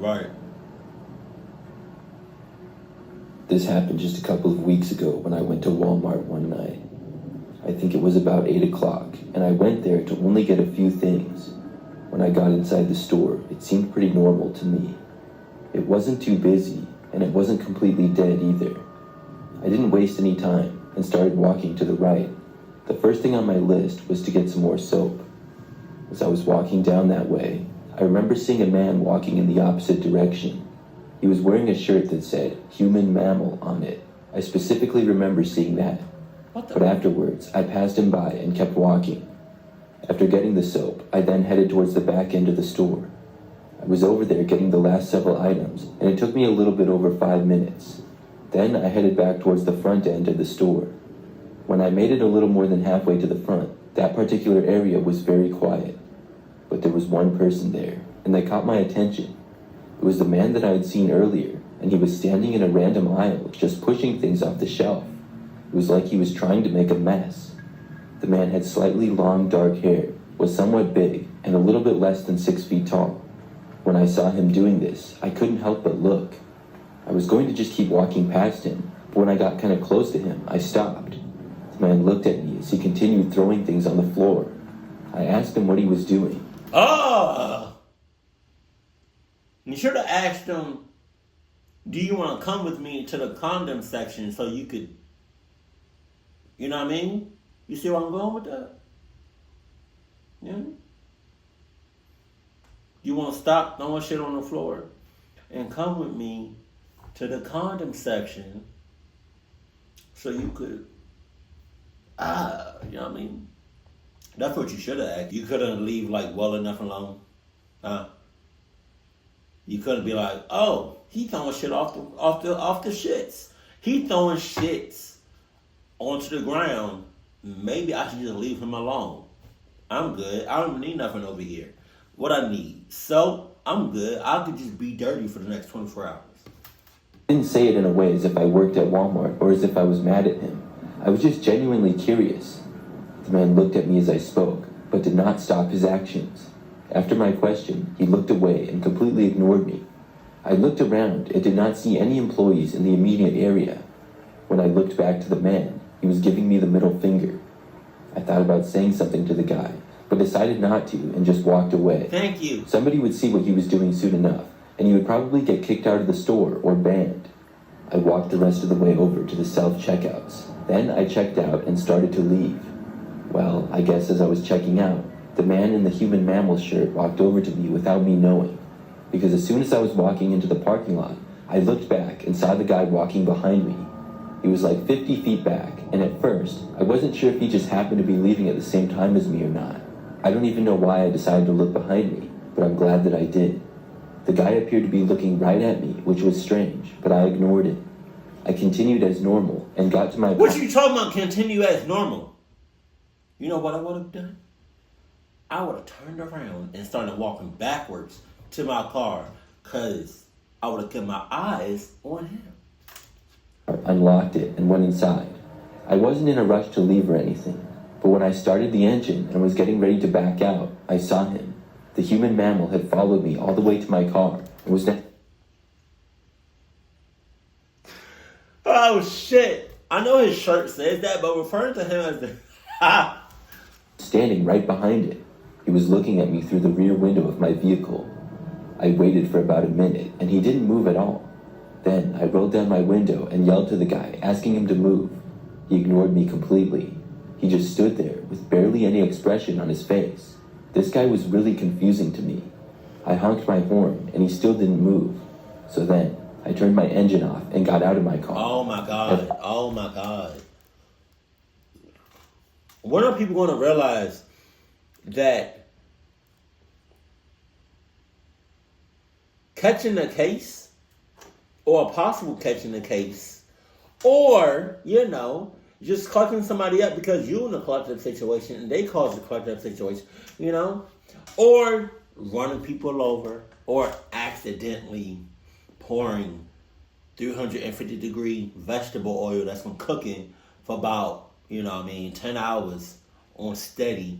Right. This happened just a couple of weeks ago when I went to Walmart one night. I think it was about 8 o'clock, and I went there to only get a few things. When I got inside the store, it seemed pretty normal to me. It wasn't too busy, and it wasn't completely dead either. I didn't waste any time and started walking to the right. The first thing on my list was to get some more soap. As I was walking down that way, I remember seeing a man walking in the opposite direction. He was wearing a shirt that said "human mammal" on it. I specifically remember seeing that. But afterwards, I passed him by and kept walking. After getting the soap, I then headed towards the back end of the store. I was over there getting the last several items, and it took me a little bit over 5 minutes. Then I headed back towards the front end of the store. When I made it a little more than halfway to the front, that particular area was very quiet. But there was one person there, and they caught my attention. It was the man that I had seen earlier, and he was standing in a random aisle, just pushing things off the shelf. It was like he was trying to make a mess. The man had slightly long dark hair, was somewhat big, and a little bit less than 6 feet tall. When I saw him doing this, I couldn't help but look. I was going to just keep walking past him, but when I got kind of close to him, I stopped. The man looked at me as he continued throwing things on the floor. I asked him what he was doing. You should have asked him, do you want to come with me to the condom section so you could, you know what I mean? You see where I'm going with that? Yeah. You want to stop throwing shit on the floor and come with me to the condom section so you could, you know what I mean? That's what you should have asked. You couldn't leave like well enough alone. You couldn't be like, oh, he throwing shit off the shits. He throwing shits onto the ground. Maybe I should just leave him alone. I'm good. I don't need nothing over here. What I need? Soap. I'm good. I could just be dirty for the next 24 hours. I didn't say it in a way as if I worked at Walmart or as if I was mad at him. I was just genuinely curious. The man looked at me as I spoke, but did not stop his actions. After my question, he looked away and completely ignored me. I looked around and did not see any employees in the immediate area. When I looked back to the man, he was giving me the middle finger. I thought about saying something to the guy, but decided not to and just walked away. Thank you. Somebody would see what he was doing soon enough, and he would probably get kicked out of the store or banned. I walked the rest of the way over to the self-checkouts. Then I checked out and started to leave. Well, I guess as I was checking out, the man in the human mammal shirt walked over to me without me knowing. Because as soon as I was walking into the parking lot, I looked back and saw the guy walking behind me. He was like 50 feet back, and at first, I wasn't sure if he just happened to be leaving at the same time as me or not. I don't even know why I decided to look behind me, but I'm glad that I did. The guy appeared to be looking right at me, which was strange, but I ignored it. I continued as normal and got to my... What you talking about, continue as normal? You know what I would have done? I would have turned around and started walking backwards to my car because I would have kept my eyes on him. Unlocked it and went inside. I wasn't in a rush to leave or anything, but when I started the engine and was getting ready to back out, I saw him. The human mammal had followed me all the way to my car and was now... Oh shit! I know his shirt says that, but referring to him as the... standing right behind it. He was looking at me through the rear window of my vehicle. I waited for about a minute, and he didn't move at all. Then I rolled down my window and yelled to the guy, asking him to move. He ignored me completely. He just stood there with barely any expression on his face. This guy was really confusing to me. I honked my horn, and he still didn't move. So then, I turned my engine off and got out of my car. Oh my God. Oh my God. When are people going to realize that catching a case or a possible catching a case or, you know, just clutching somebody up because you're in a clutch-up situation and they cause a clutch-up situation, you know, or running people over or accidentally pouring 350-degree vegetable oil that's been cooking for about, 10 hours on steady,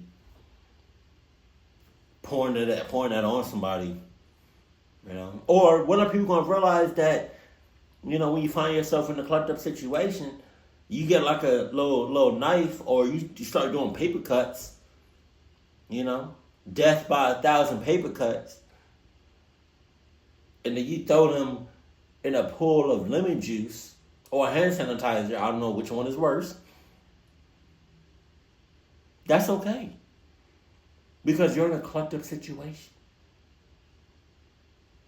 pouring that on somebody. You know, or when are people gonna realize that, when you find yourself in a clucked up situation, you get like a little knife, or you start doing paper cuts. Death by 1,000 paper cuts, and then you throw them in a pool of lemon juice or hand sanitizer. I don't know which one is worse. That's okay, because you're in a clucked up situation.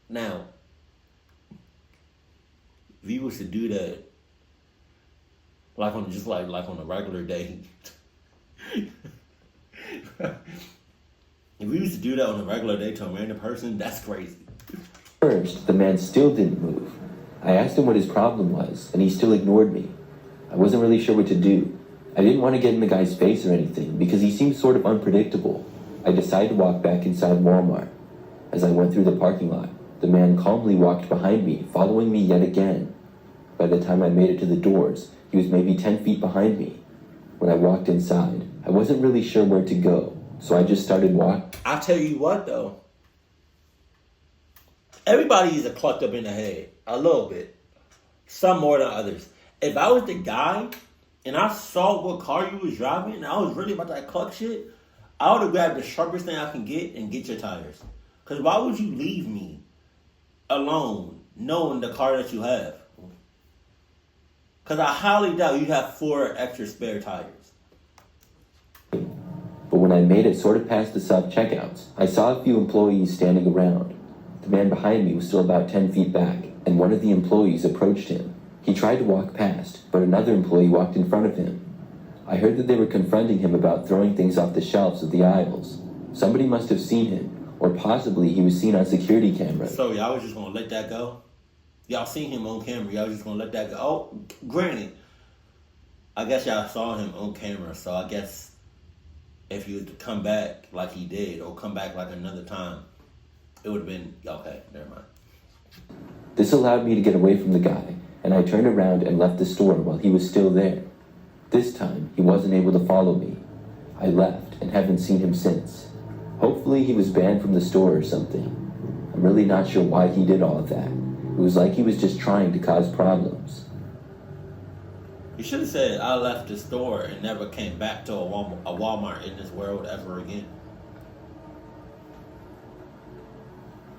Now, if you was to do that, like on a regular day, if we used to do that on a regular day to a random person, that's crazy. First, the man still didn't move. I asked him what his problem was, and he still ignored me. I wasn't really sure what to do. I didn't want to get in the guy's face or anything, because he seemed sort of unpredictable. I decided to walk back inside Walmart. As I went through the parking lot, the man calmly walked behind me, following me yet again. By the time I made it to the doors, he was maybe 10 feet behind me. When I walked inside, I wasn't really sure where to go, so I just started walking. I'll tell you what, though. Everybody is a clucked up in the head. A little bit. Some more than others. If I was the guy, and I saw what car you was driving, and I was really about that cluck shit, I would have grabbed the sharpest thing I can get and get your tires. Because why would you leave me alone, knowing the car that you have? Because I highly doubt you have 4 extra spare tires. But when I made it sort of past the self-checkouts, I saw a few employees standing around. The man behind me was still about 10 feet back, and one of the employees approached him. He tried to walk past, but another employee walked in front of him. I heard that they were confronting him about throwing things off the shelves of the aisles. Somebody must have seen him, or possibly he was seen on security cameras. So y'all was just going to let that go? Y'all seen him on camera. Y'all just going to let that go? Oh, granted, I guess y'all saw him on camera, so I guess if he was to come back like he did, or come back like another time, it would have been, okay, never mind. This allowed me to get away from the guy, and I turned around and left the store while he was still there. This time, he wasn't able to follow me. I left and haven't seen him since. Hopefully he was banned from the store or something. I'm really not sure why he did all of that. It was like he was just trying to cause problems. You should have said, I left the store and never came back to a Walmart in this world ever again.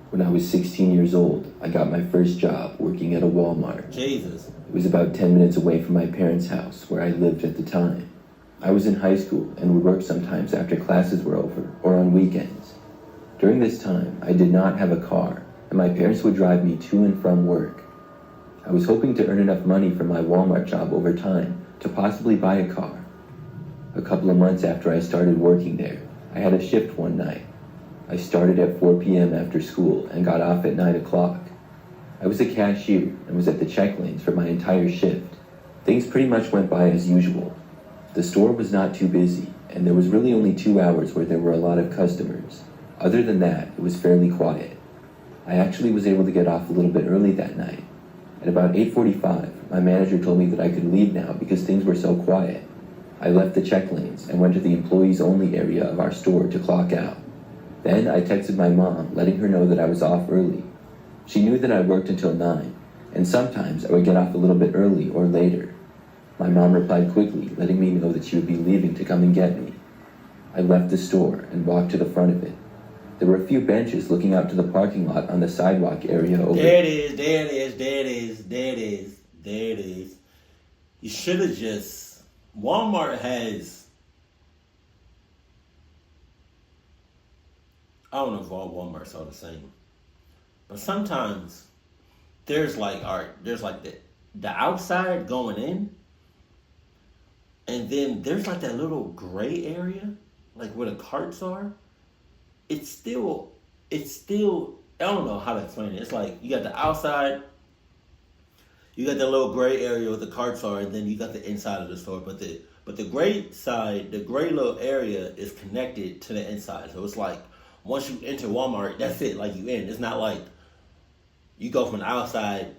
When I was 16 years old, I got my first job working at a Walmart. Jesus. It was about 10 minutes away from my parents' house, where I lived at the time. I was in high school and would work sometimes after classes were over or on weekends. During this time, I did not have a car, and my parents would drive me to and from work. I was hoping to earn enough money from my Walmart job over time to possibly buy a car. A couple of months after I started working there, I had a shift one night. I started at 4 p.m. after school and got off at 9 o'clock. I was a cashier and was at the check lanes for my entire shift. Things pretty much went by as usual. The store was not too busy, and there was really only 2 hours where there were a lot of customers. Other than that, it was fairly quiet. I actually was able to get off a little bit early that night. At about 8:45, my manager told me that I could leave now because things were so quiet. I left the check lanes and went to the employees only area of our store to clock out. Then I texted my mom, letting her know that I was off early. She knew that I worked until 9, and sometimes I would get off a little bit early or later. My mom replied quickly, letting me know that she would be leaving to come and get me. I left the store and walked to the front of it. There were a few benches looking out to the parking lot on the sidewalk area over... There it is, there it is, there it is, there it is, there it is. You should have just... Walmart has... I don't know if all Walmarts are the same. But sometimes there's like the outside going in, and then there's like that little gray area, like where the carts are. It's still I don't know how to explain it. It's like you got the outside, you got that little gray area where the carts are, and then you got the inside of the store. But the gray side, the gray little area is connected to the inside. So it's like once you enter Walmart, that's it. Like you in. It's not like you go from the outside,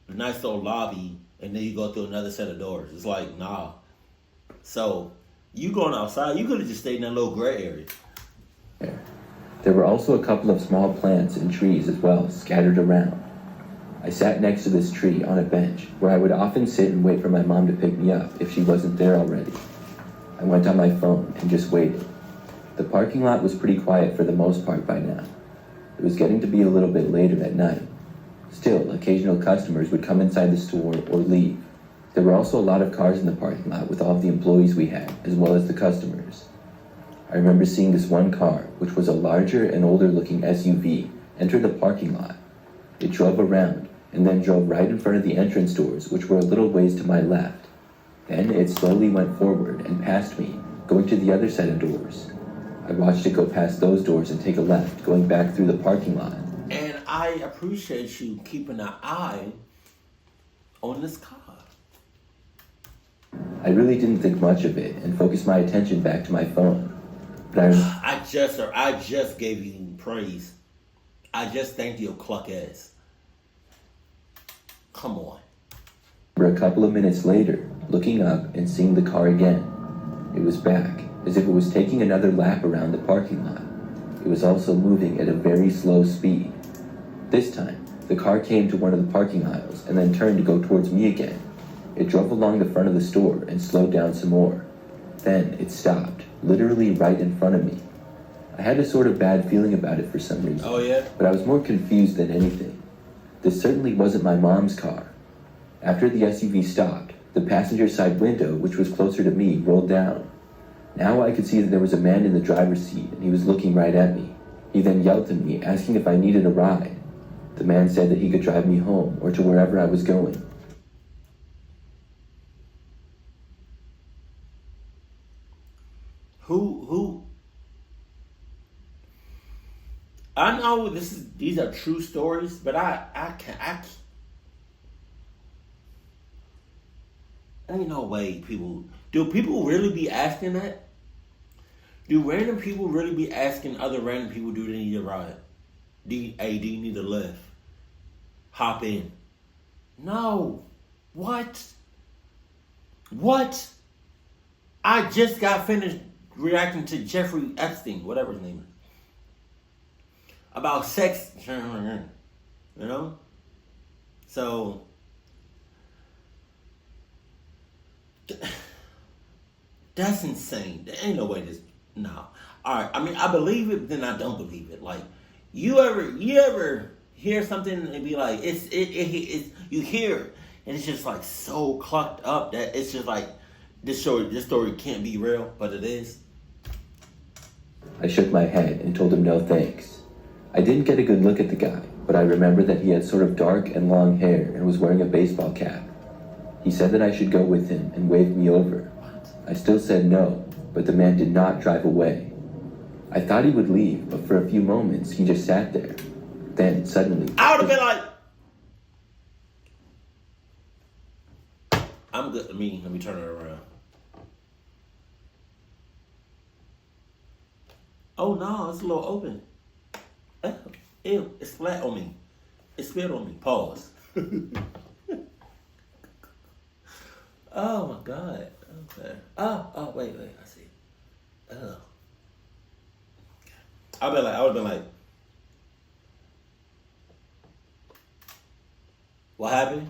a nice little lobby, and then you go through another set of doors. It's like, nah. So you going outside, you could have just stayed in that little gray area. There were also a couple of small plants and trees as well, scattered around. I sat next to this tree on a bench, where I would often sit and wait for my mom to pick me up if she wasn't there already. I went on my phone and just waited. The parking lot was pretty quiet for the most part by now. It was getting to be a little bit later at night. Still, occasional customers would come inside the store or leave. There were also a lot of cars in the parking lot with all of the employees we had, as well as the customers. I remember seeing this one car, which was a larger and older looking SUV, enter the parking lot. It drove around, and then drove right in front of the entrance doors, which were a little ways to my left. Then it slowly went forward and past me, going to the other set of doors. I watched it go past those doors and take a left, going back through the parking lot. And I appreciate you keeping an eye on this car. I really didn't think much of it and focused my attention back to my phone. But I just gave you praise. I just thanked you, cluck ass. Come on. a couple of minutes later, looking up and seeing the car again. It was back, as if it was taking another lap around the parking lot. It was also moving at a very slow speed. This time, the car came to one of the parking aisles and then turned to go towards me again. It drove along the front of the store and slowed down some more. Then it stopped, literally right in front of me. I had a sort of bad feeling about it for some reason. Oh, yeah? But I was more confused than anything. This certainly wasn't my mom's car. After the SUV stopped, the passenger side window, which was closer to me, rolled down. Now I could see that there was a man in the driver's seat, and he was looking right at me. He then yelled to me, asking if I needed a ride. The man said that he could drive me home or to wherever I was going. Who? I know these are true stories, but I can't. Ain't no way do people really be asking that? Do random people really be asking other random people, do they need a ride? Do you need a lift? Hop in. No. What? I just got finished reacting to Jeffrey Epstein, whatever his name is, about sex, you know? So, that's insane. There ain't no way no. Alright, I mean, I believe it, but then I don't believe it. Like, you ever hear something and be like, it's you hear it, and it's just like so clucked up that it's just like, this story can't be real, but it is. I shook my head and told him no thanks. I didn't get a good look at the guy, but I remember that he had sort of dark and long hair and was wearing a baseball cap. He said that I should go with him and waved me over. I still said no, but the man did not drive away. I thought he would leave, but for a few moments he just sat there. Then suddenly, I would have been like, I'm good. Let me turn it around. Oh no, it's a little open. Ew, it's flat on me. It spilled on me. Pause. Oh my God. Okay. Oh, wait, I see. Oh. I would have been like, what happened?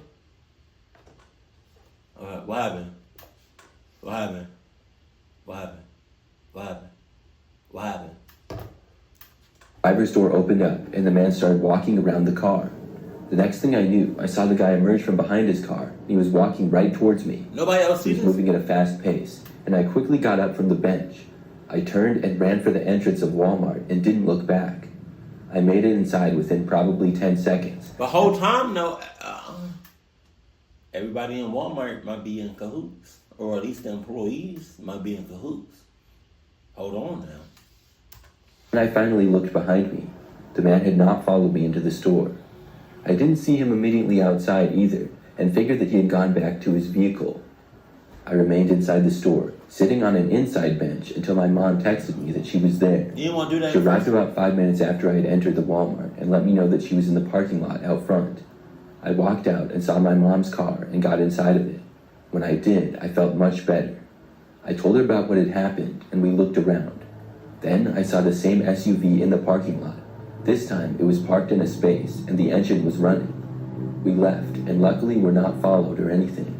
What happened? What happened? What happened? What happened? What happened? the driver's door opened up and the man started walking around the car. The next thing I knew, I saw the guy emerge from behind his car. He was walking right towards me. Nobody else He sees was this? moving at a fast pace, and I quickly got up from the bench. I turned and ran for the entrance of Walmart and didn't look back. I made it inside within probably 10 seconds. The whole time, no. Everybody in Walmart might be in cahoots, or at least the employees might be in cahoots. Hold on now. When I finally looked behind me, the man had not followed me into the store. I didn't see him immediately outside either, and figured that he had gone back to his vehicle. I remained inside the store, sitting on an inside bench until my mom texted me that she was there. You didn't want to do that? She arrived about 5 minutes after I had entered the Walmart and let me know that she was in the parking lot out front. I walked out and saw my mom's car and got inside of it. When I did, I felt much better. I told her about what had happened and we looked around. Then I saw the same SUV in the parking lot. This time it was parked in a space and the engine was running. We left, and luckily were not followed or anything.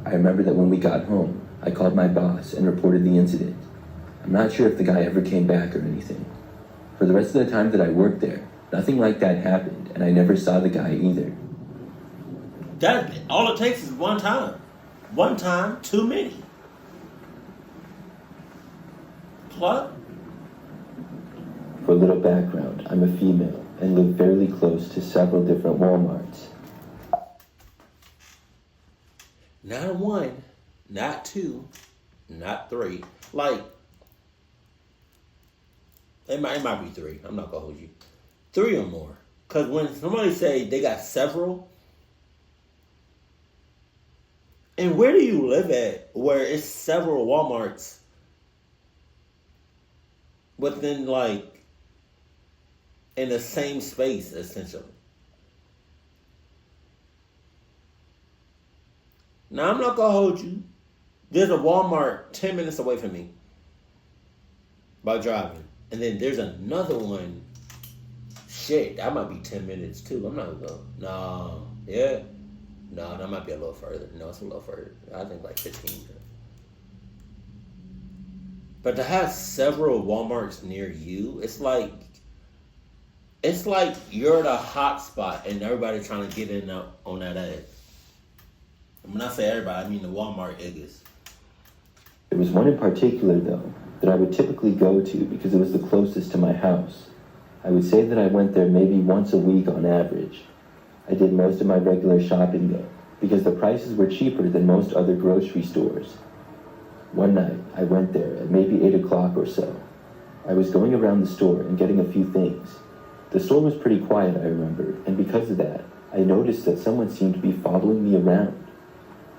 I remember that when we got home, I called my boss and reported the incident. I'm not sure if the guy ever came back or anything. For the rest of the time that I worked there, nothing like that happened, and I never saw the guy either. That all it takes is one time. One time, too many. What? For a little background, I'm a female and live fairly close to several different Walmarts. Not one, not two, not three. Like, it might be three. I'm not gonna hold you. Three or more. Cause when somebody say they got several, and where do you live at where it's several Walmarts within like in the same space essentially? Now, I'm not going to hold you. There's a Walmart 10 minutes away from me by driving. And then there's another one. Shit, that might be 10 minutes too. I'm not going to go. No. Yeah. No, that might be a little further. No, it's a little further. I think like 15. But to have several Walmarts near you, it's like you're the hot spot and everybody trying to get in on that ass. And when I say everybody, I mean the Walmart niggas. There was one in particular, though, that I would typically go to because it was the closest to my house. I would say that I went there maybe once a week on average. I did most of my regular shopping, though, because the prices were cheaper than most other grocery stores. One night, I went there at maybe 8 o'clock or so. I was going around the store and getting a few things. The store was pretty quiet, I remember, and because of that, I noticed that someone seemed to be following me around.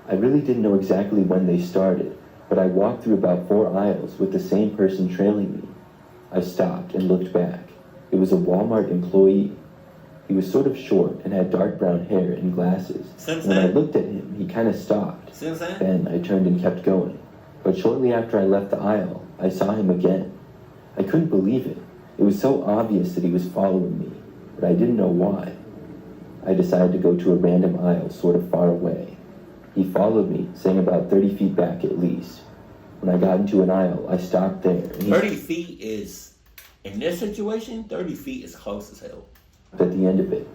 I really didn't know exactly when they started, but I walked through about 4 aisles with the same person trailing me. I stopped and looked back. It was a Walmart employee. He was sort of short and had dark brown hair and glasses. And when I looked at him, he kind of stopped. Then I turned and kept going. But shortly after I left the aisle, I saw him again. I couldn't believe it. It was so obvious that he was following me, but I didn't know why. I decided to go to a random aisle sort of far away. He followed me, saying about 30 feet back at least. When I got into an aisle, I stopped there. 30 feet is, in this situation, 30 feet is close as hell. At the end of it,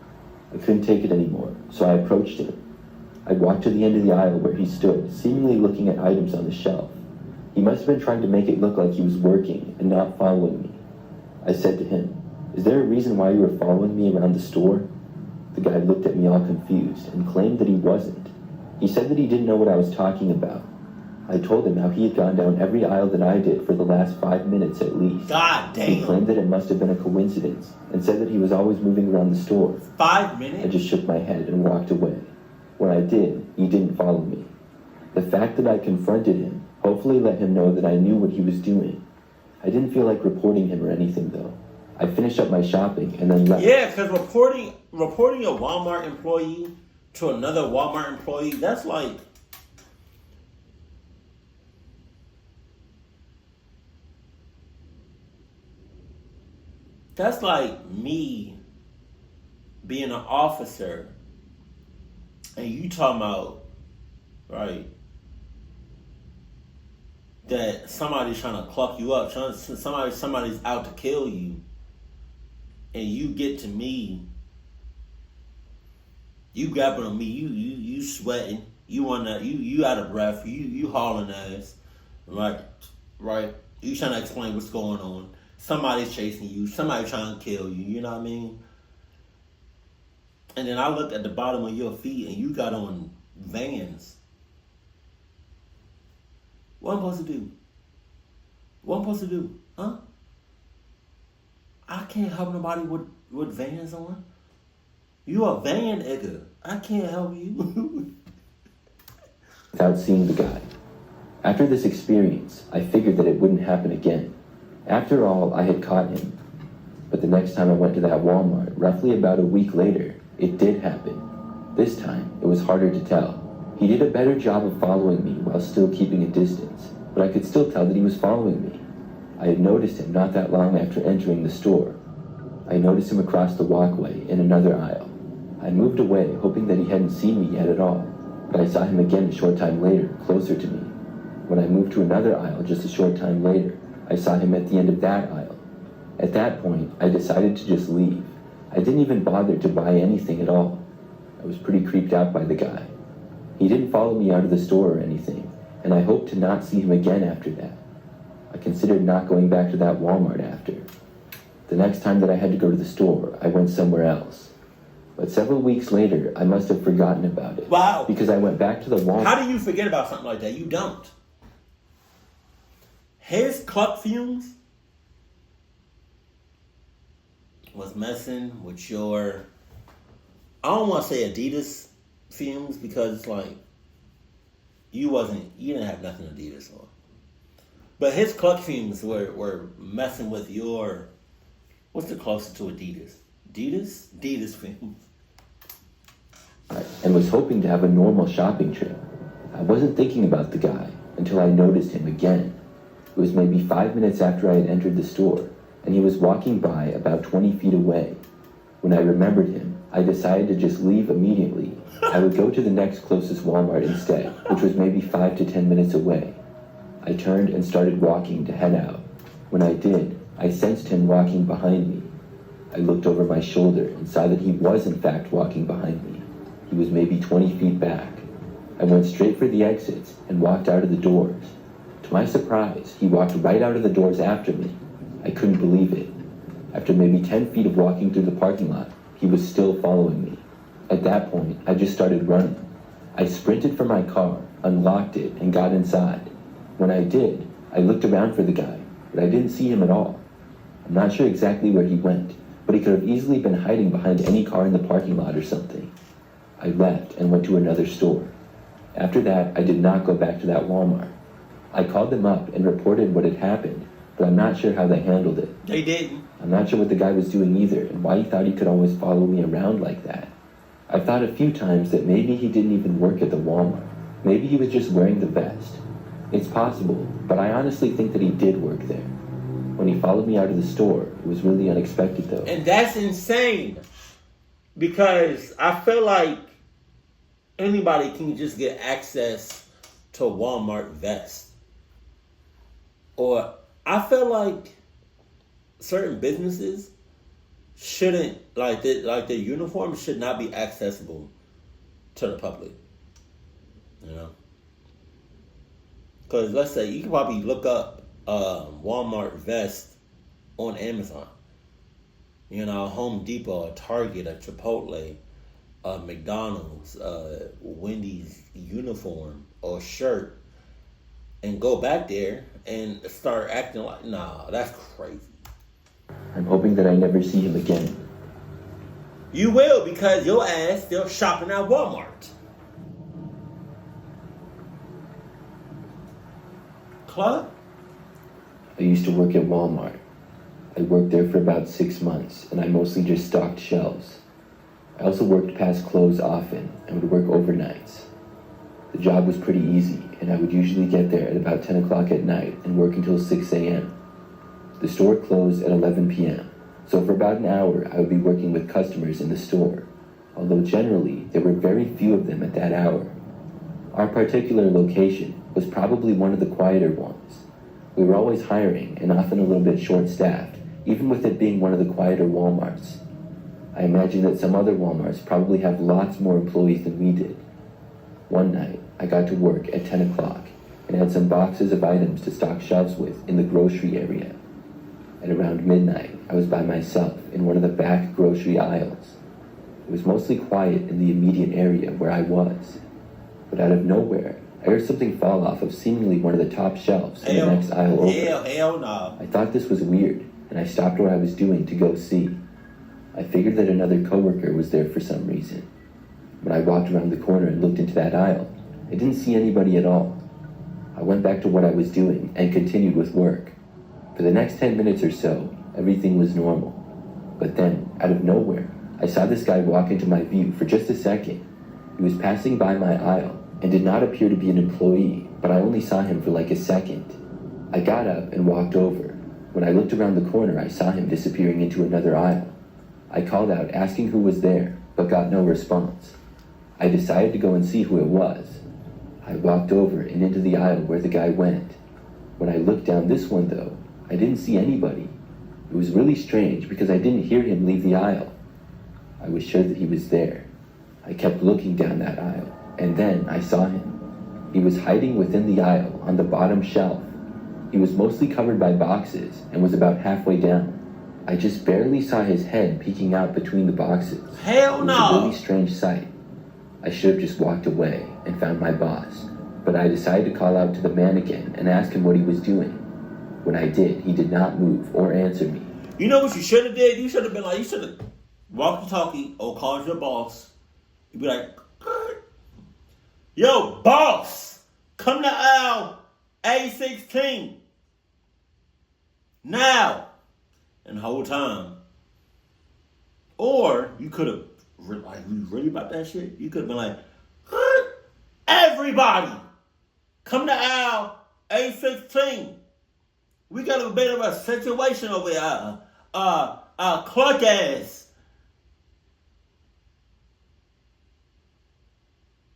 I couldn't take it anymore, so I approached him. I walked to the end of the aisle where he stood, seemingly looking at items on the shelf. He must have been trying to make it look like he was working and not following me. I said to him, "Is there a reason why you were following me around the store?" The guy looked at me all confused and claimed that he wasn't. He said that he didn't know what I was talking about. I told him how he had gone down every aisle that I did for the last 5 minutes at least. God damn. He claimed that it must have been a coincidence and said that he was always moving around the store. 5 minutes? I just shook my head and walked away. When I did, he didn't follow me. The fact that I confronted him hopefully let him know that I knew what he was doing. I didn't feel like reporting him or anything, though. I finished up my shopping and then left. Yeah, because reporting a Walmart employee to another Walmart employee, that's like... That's like me being an officer and you talking about, right, that somebody's trying to cluck you up, somebody's out to kill you, and you get to me, you grabbing on me, you sweating, you out of breath, you hauling ass, right? You trying to explain what's going on. Somebody's chasing you, somebody trying to kill you, you know what I mean? And then I looked at the bottom of your feet and you got on Vans. What am I supposed to do? What am I supposed to do? Huh? I can't help nobody with Vans on. You a Van nigga. I can't help you. Without seeing the guy. After this experience, I figured that it wouldn't happen again. After all, I had caught him. But the next time I went to that Walmart, roughly about a week later, it did happen. This time, it was harder to tell. He did a better job of following me while still keeping a distance, but I could still tell that he was following me. I had noticed him not that long after entering the store. I noticed him across the walkway in another aisle. I moved away, hoping that he hadn't seen me yet at all, but I saw him again a short time later, closer to me. When I moved to another aisle just a short time later, I saw him at the end of that aisle. At that point, I decided to just leave. I didn't even bother to buy anything at all. I was pretty creeped out by the guy. He didn't follow me out of the store or anything, and I hoped to not see him again after that. I considered not going back to that Walmart after. The next time that I had to go to the store, I went somewhere else. But several weeks later, I must have forgotten about it. Wow. Because I went back to the Walmart. How do you forget about something like that? You don't. His cluck fumes was messing with your, I don't want to say Adidas fumes because it's like, you didn't have nothing Adidas on. But his cluck fumes were messing with your, what's the closest to Adidas? Adidas fumes. And was hoping to have a normal shopping trip. I wasn't thinking about the guy until I noticed him again. It was maybe 5 minutes after I had entered the store, and he was walking by about 20 feet away. When I remembered him, I decided to just leave immediately. I would go to the next closest Walmart instead, which was maybe 5 to 10 minutes away. I turned and started walking to head out. When I did, I sensed him walking behind me. I looked over my shoulder and saw that he was in fact walking behind me. He was maybe 20 feet back. I went straight for the exits and walked out of the doors. To my surprise, he walked right out of the doors after me. I couldn't believe it. After maybe 10 feet of walking through the parking lot, he was still following me. At that point, I just started running. I sprinted for my car, unlocked it, and got inside. When I did, I looked around for the guy, but I didn't see him at all. I'm not sure exactly where he went, but he could have easily been hiding behind any car in the parking lot or something. I left and went to another store. After that, I did not go back to that Walmart. I called them up and reported what had happened, but I'm not sure how they handled it. They didn't. I'm not sure what the guy was doing either, and why he thought he could always follow me around like that. I've thought a few times that maybe he didn't even work at the Walmart. Maybe he was just wearing the vest. It's possible, but I honestly think that he did work there. When he followed me out of the store, it was really unexpected though. And that's insane. Because I feel like anybody can just get access to a Walmart vest. Or I feel like certain businesses shouldn't, like their uniforms should not be accessible to the public. You know? Because let's say you can probably look up Walmart vest on Amazon. You know, Home Depot, a Target, a Chipotle, a McDonald's, Wendy's uniform or shirt, and go back there and start acting like, nah, that's crazy. I'm hoping that I never see him again. You will, because your ass still shopping at Walmart. Club? I used to work at Walmart. I worked there for about 6 months, and I mostly just stocked shelves. I also worked past close often and would work overnights. The job was pretty easy, and I would usually get there at about 10 o'clock at night and work until 6 a.m. The store closed at 11 p.m., so for about an hour I would be working with customers in the store, although generally there were very few of them at that hour. Our particular location was probably one of the quieter ones. We were always hiring and often a little bit short-staffed, even with it being one of the quieter Walmarts. I imagine that some other Walmarts probably have lots more employees than we did. One night, I got to work at 10 o'clock and had some boxes of items to stock shelves with in the grocery area. At around midnight, I was by myself in one of the back grocery aisles. It was mostly quiet in the immediate area where I was. But out of nowhere, I heard something fall off of seemingly one of the top shelves in the next aisle over. Hell no. I thought this was weird, and I stopped what I was doing to go see. I figured that another coworker was there for some reason. When I walked around the corner and looked into that aisle, I didn't see anybody at all. I went back to what I was doing and continued with work. For the next 10 minutes or so, everything was normal. But then, out of nowhere, I saw this guy walk into my view for just a second. He was passing by my aisle and did not appear to be an employee, but I only saw him for like a second. I got up and walked over. When I looked around the corner, I saw him disappearing into another aisle. I called out, asking who was there, but got no response. I decided to go and see who it was. I walked over and into the aisle where the guy went. When I looked down this one, though, I didn't see anybody. It was really strange because I didn't hear him leave the aisle. I was sure that he was there. I kept looking down that aisle, and then I saw him. He was hiding within the aisle on the bottom shelf. He was mostly covered by boxes and was about halfway down. I just barely saw his head peeking out between the boxes. Hell no! It was a really strange sight. I should have just walked away and found my boss, but I decided to call out to the man again and ask him what he was doing. When I did, he did not move or answer me. You know what you should have did? You should have been like, you should have walkie-talkie or called your boss. You'd be like, yo, boss, come to aisle A16 now. And the whole time. Or you could have, like, you really about that shit? You could have been like, everybody, come to aisle A16. We got a bit of a situation over here. Clark ass.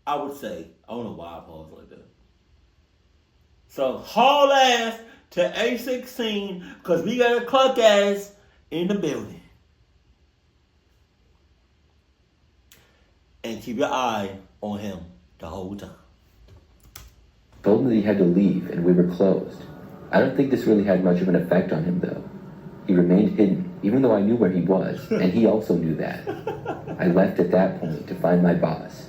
I would say, I don't know why I paused like that. So haul ass to A16 because we got a Clark ass in the building. And keep your eye on him the whole time. Told him that he had to leave and we were closed. I don't think this really had much of an effect on him though. He remained hidden, even though I knew where he was, and he also knew that. I left at that point to find my boss.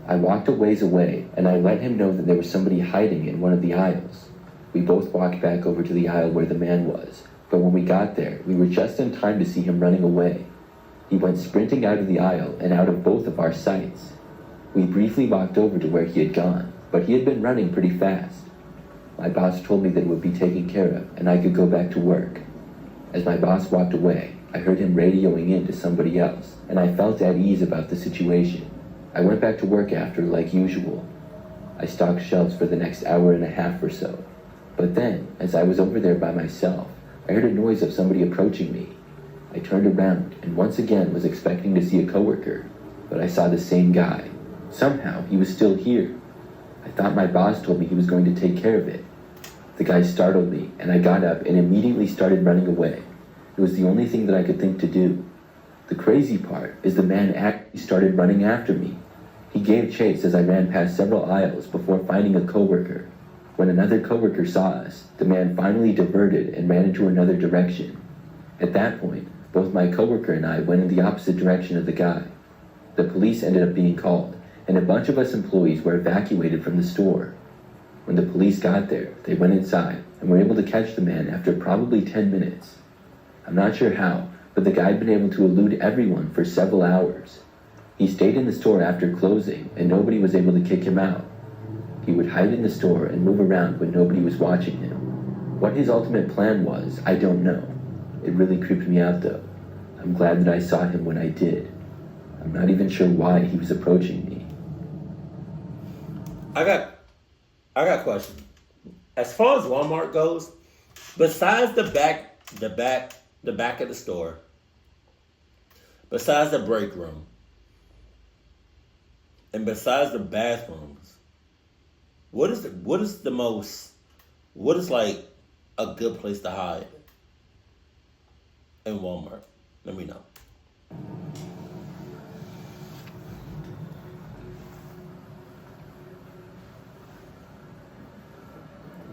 I walked a ways away, and I let him know that there was somebody hiding in one of the aisles. We both walked back over to the aisle where the man was, but when we got there, we were just in time to see him running away. He went sprinting out of the aisle and out of both of our sights. We briefly walked over to where he had gone, but he had been running pretty fast. My boss told me that it would be taken care of, and I could go back to work. As my boss walked away, I heard him radioing in to somebody else, and I felt at ease about the situation. I went back to work after, like usual. I stocked shelves for the next hour and a half or so. But then, as I was over there by myself, I heard a noise of somebody approaching me. I turned around and once again was expecting to see a coworker, but I saw the same guy. Somehow, he was still here. I thought my boss told me he was going to take care of it. The guy startled me, and I got up and immediately started running away. It was the only thing that I could think to do. The crazy part is the man actually started running after me. He gave chase as I ran past several aisles before finding a coworker. When another coworker saw us, the man finally diverted and ran into another direction. At that point, both my coworker and I went in the opposite direction of the guy. The police ended up being called, and a bunch of us employees were evacuated from the store. When the police got there, they went inside and were able to catch the man after probably 10 minutes. I'm not sure how, but the guy had been able to elude everyone for several hours. He stayed in the store after closing, and nobody was able to kick him out. He would hide in the store and move around when nobody was watching him. What his ultimate plan was, I don't know. It really creeped me out though. I'm glad that I saw him when I did. I'm not even sure why he was approaching me. I got a question. As far as Walmart goes, besides the back of the store, besides the break room, and besides the bathrooms, what is like a good place to hide in Walmart? Let me know.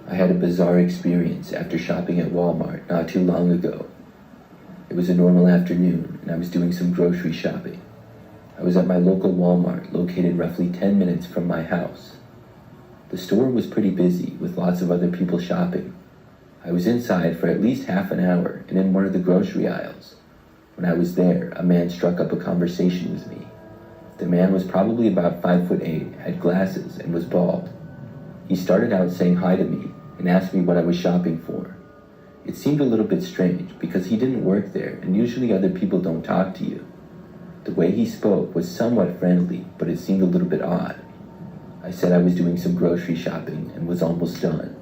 I had a bizarre experience after shopping at Walmart not too long ago. It was a normal afternoon, and I was doing some grocery shopping. I was at my local Walmart, located roughly 10 minutes from my house. The store was pretty busy, with lots of other people shopping. I was inside for at least half an hour, and in one of the grocery aisles. When I was there, a man struck up a conversation with me. The man was probably about 5'8", had glasses, and was bald. He started out saying hi to me, and asked me what I was shopping for. It seemed a little bit strange, because he didn't work there, and usually other people don't talk to you. The way he spoke was somewhat friendly, but it seemed a little bit odd. I said I was doing some grocery shopping, and was almost done.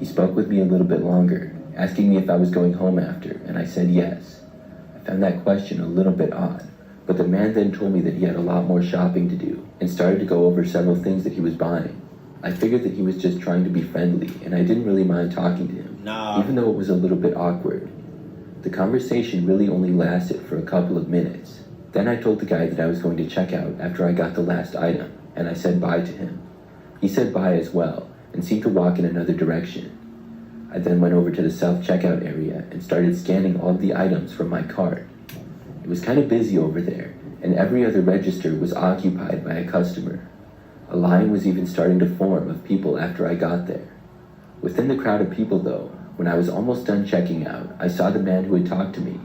He spoke with me a little bit longer, asking me if I was going home after, and I said yes. I found that question a little bit odd, but the man then told me that he had a lot more shopping to do and started to go over several things that he was buying. I figured that he was just trying to be friendly, and I didn't really mind talking to him, even though it was a little bit awkward. The conversation really only lasted for a couple of minutes. Then I told the guy that I was going to check out after I got the last item, and I said bye to him. He said bye as well, and seemed to walk in another direction. I then went over to the self-checkout area and started scanning all the items from my cart. It was kind of busy over there, and every other register was occupied by a customer. A line was even starting to form of people after I got there. Within the crowd of people though, when I was almost done checking out, I saw the man who had talked to me.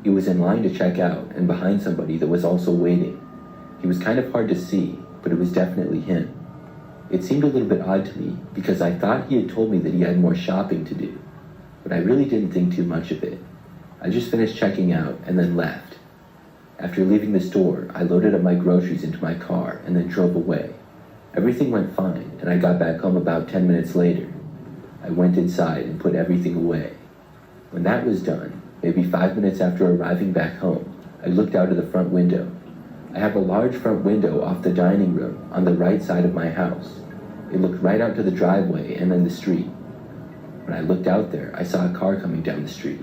He was in line to check out and behind somebody that was also waiting. He was kind of hard to see, but it was definitely him. It seemed a little bit odd to me because I thought he had told me that he had more shopping to do, but I really didn't think too much of it. I just finished checking out and then left. After leaving the store, I loaded up my groceries into my car and then drove away. Everything went fine, and I got back home about 10 minutes later. I went inside and put everything away. When that was done, maybe 5 minutes after arriving back home, I looked out of the front window. I have a large front window off the dining room on the right side of my house. It looked right out to the driveway and then the street. When I looked out there, I saw a car coming down the street.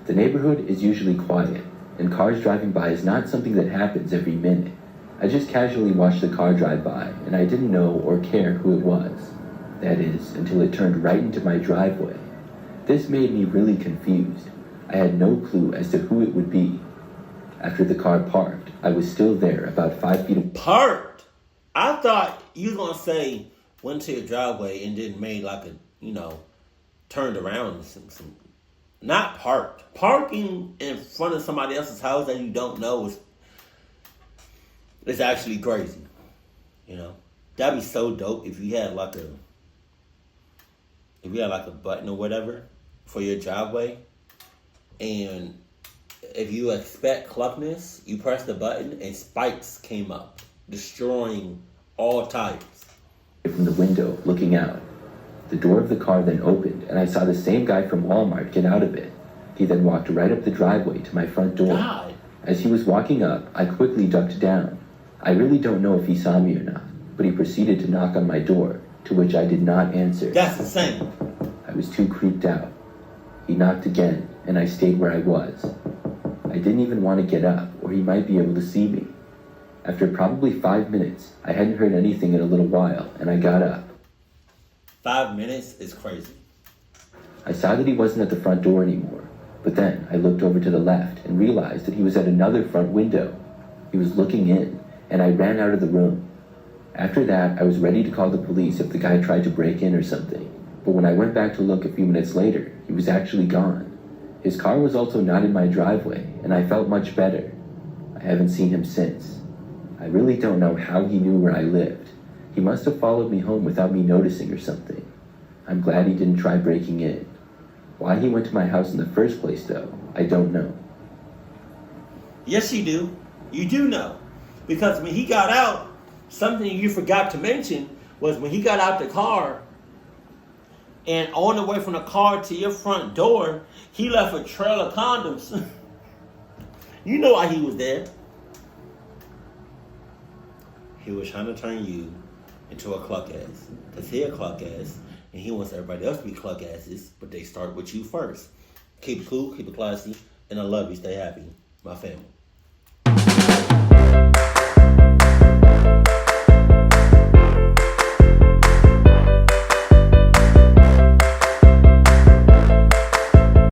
The neighborhood is usually quiet, and cars driving by is not something that happens every minute. I just casually watched the car drive by, and I didn't know or care who it was. That is, until it turned right into my driveway. This made me really confused. I had no clue as to who it would be. After the car parked, I was still there about 5 feet away. Parked? I thought you were going to say went to your driveway and then made like a, turned around and some not parked. Parking in front of somebody else's house that you don't know is actually crazy. That'd be so dope if you had like a button or whatever for your driveway, and if you expect cluckness, you press the button and spikes came up, destroying all tires. From the window, looking out. The door of the car then opened, and I saw the same guy from Walmart get out of it. He then walked right up the driveway to my front door. God. As he was walking up, I quickly ducked down. I really don't know if he saw me or not, but he proceeded to knock on my door, to which I did not answer. That's insane. I was too creeped out. He knocked again, and I stayed where I was. I didn't even want to get up, or he might be able to see me. After probably 5 minutes, I hadn't heard anything in a little while, and I got up. 5 minutes is crazy. I saw that he wasn't at the front door anymore, but then I looked over to the left and realized that he was at another front window. He was looking in, and I ran out of the room. After that, I was ready to call the police if the guy tried to break in or something, but when I went back to look a few minutes later, he was actually gone. His car was also not in my driveway, and I felt much better. I haven't seen him since. I really don't know how he knew where I lived. He must have followed me home without me noticing or something. I'm glad he didn't try breaking in. Why he went to my house in the first place, though, I don't know. Yes, you do. You do know. Because when he got out, something you forgot to mention was when he got out the car, and on the way from the car to your front door, he left a trail of condoms. You know why he was there. He was trying to turn you into a cluck ass. Because he a cluck ass, and he wants everybody else to be cluck asses, but they start with you first. Keep it cool, keep it classy, and I love you. Stay happy. My family.